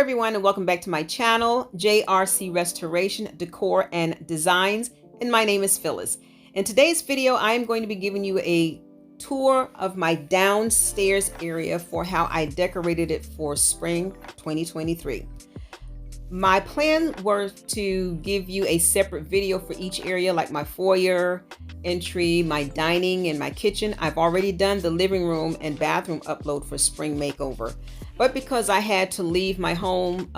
everyone, and welcome back to my channel, JRC Restoration, Decor, and Designs. And my name is Phyllis. In today's video, I am going to be giving you a tour of my downstairs area for how I decorated it for spring 2023. My plan was to give you a separate video for each area, like my foyer, entry, my dining, and my kitchen. I've already done the living room and bathroom upload for spring makeover. But because I had to leave my home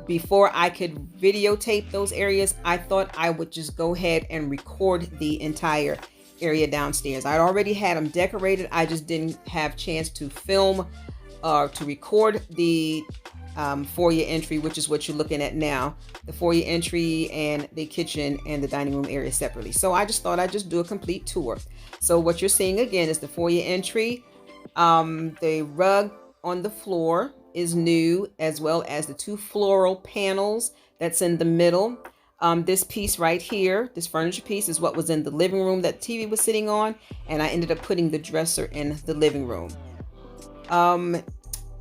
before I could videotape those areas, I thought I would just go ahead and record the entire area downstairs. I already had them decorated. I just didn't have a chance to film or to record the foyer entry, which is what you're looking at now. The foyer entry and the kitchen and the dining room area separately. So I just thought I'd just do a complete tour. So what you're seeing again is the foyer entry. The rug on the floor is new, as well as the two floral panels that's in the middle. This piece right here, this furniture piece, is what was in the living room that TV was sitting on, and I ended up putting the dresser in the living room.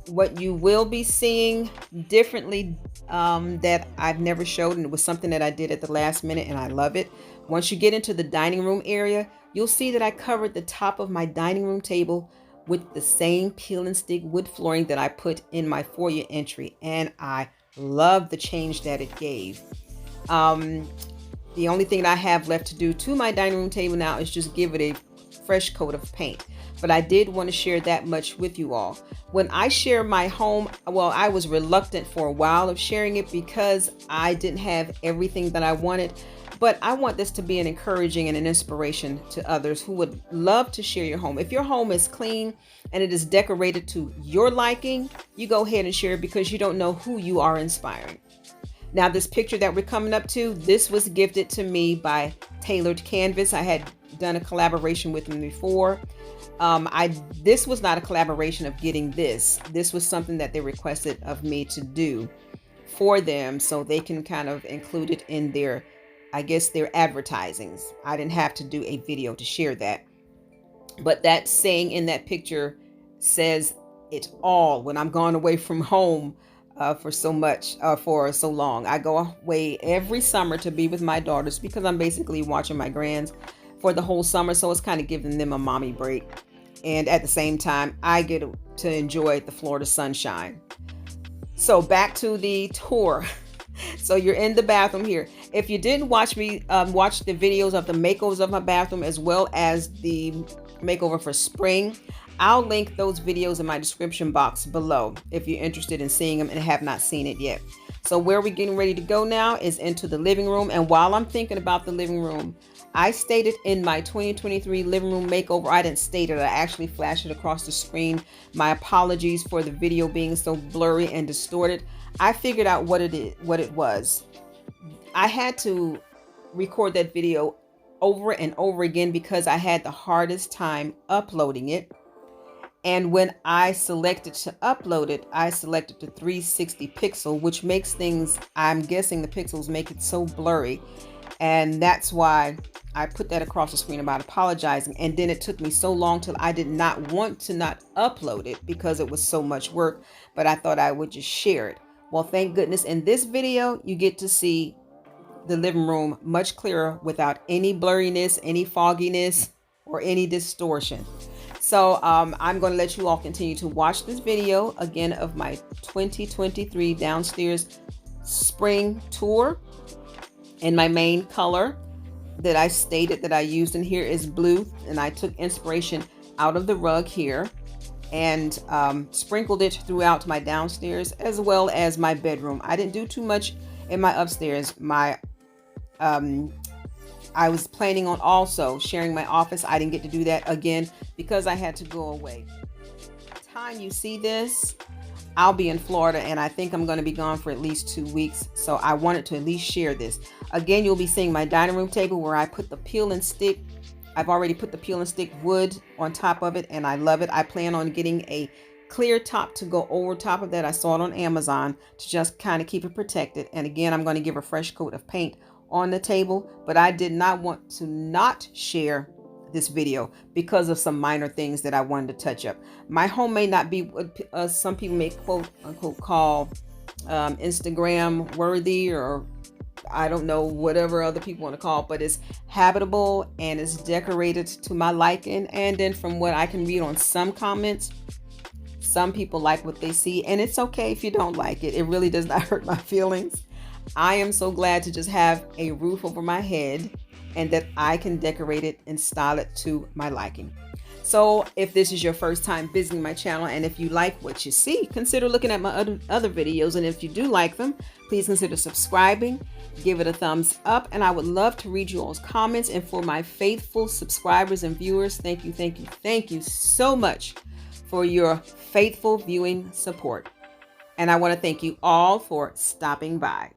What you will be seeing differently that I've never showed, and it was something that I did at the last minute and I love it. Once you get into the dining room area, you'll see that I covered the top of my dining room table with the same peel and stick wood flooring that I put in my foyer entry, and I love the change that it gave. The only thing that I have left to do to my dining room table now is just give it a fresh coat of paint. But I did want to share that much with you all. When I share my home, well, I was reluctant for a while of sharing it because I didn't have everything that I wanted. But I want this to be an encouraging and an inspiration to others who would love to share your home. If your home is clean and it is decorated to your liking, you go ahead and share it because you don't know who you are inspiring. Now, this picture that we're coming up to, this was gifted to me by Tailored Canvas. I had done a collaboration with them before. This was not a collaboration of getting this. This was something that they requested of me to do for them so they can kind of include it in their, I guess, their advertisings. I didn't have to do a video to share that. But that saying in that picture says it all. When I'm gone away from home for so long, I go away every summer to be with my daughters because I'm basically watching my grands for the whole summer. So it's kind of giving them a mommy break. And at the same time, I get to enjoy the Florida sunshine. So back to the tour. So you're in the bathroom here. If you didn't watch me watch the videos of the makeovers of my bathroom as well as the makeover for spring, I'll link those videos in my description box below if you're interested in seeing them and have not seen it yet. So where we're getting ready to go now is into the living room. And while I'm thinking about the living room, I stated in my 2023 living room makeover, I didn't state it, I actually flashed it across the screen. My apologies for the video being so blurry and distorted. I figured out what it was. I had to record that video over and over again because I had the hardest time uploading it. And when I selected to upload it, I selected the 360 pixel, which makes things, I'm guessing the pixels make it so blurry. And that's why I put that across the screen about apologizing. And then it took me so long till I did not want to not upload it because it was so much work, but I thought I would just share it. Well, thank goodness in this video, you get to see the living room much clearer without any blurriness, any fogginess, or any distortion. So I'm going to let you all continue to watch this video again of my 2023 downstairs spring tour. And my main color that I stated that I used in here is blue. And I took inspiration out of the rug here and sprinkled it throughout my downstairs as well as my bedroom. I didn't do too much in my upstairs. I was planning on also sharing my office. I didn't get to do that again because I had to go away. By the time you see this, I'll be in Florida and I think I'm going to be gone for at least 2 weeks. So I wanted to at least share this. Again, you'll be seeing my dining room table where I put the peel and stick. I've already put the peel and stick wood on top of it and I love it. I plan on getting a clear top to go over top of that. I saw it on Amazon to just kind of keep it protected. And again, I'm going to give a fresh coat of paint on the table, but I did not want to not share this video because of some minor things that I wanted to touch up. My home may not be what some people may quote unquote call Instagram worthy, or I don't know, whatever other people want to call it, but it's habitable and it's decorated to my liking. And then from what I can read on some comments, some people like what they see, and it's okay if you don't like it. It really does not hurt my feelings. I am so glad to just have a roof over my head and that I can decorate it and style it to my liking. So if this is your first time visiting my channel, and if you like what you see, consider looking at my other videos. And if you do like them, please consider subscribing, give it a thumbs up, and I would love to read you all's comments. And for my faithful subscribers and viewers, thank you so much for your faithful viewing support. And I want to thank you all for stopping by.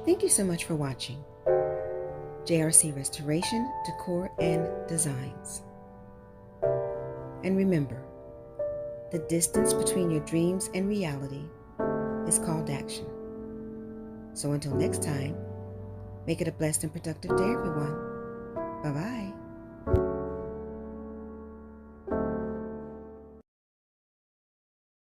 Thank you so much for watching JRC Restoration, Decor, and Designs. And remember, the distance between your dreams and reality is called action. So until next time, make it a blessed and productive day, everyone. Bye-bye.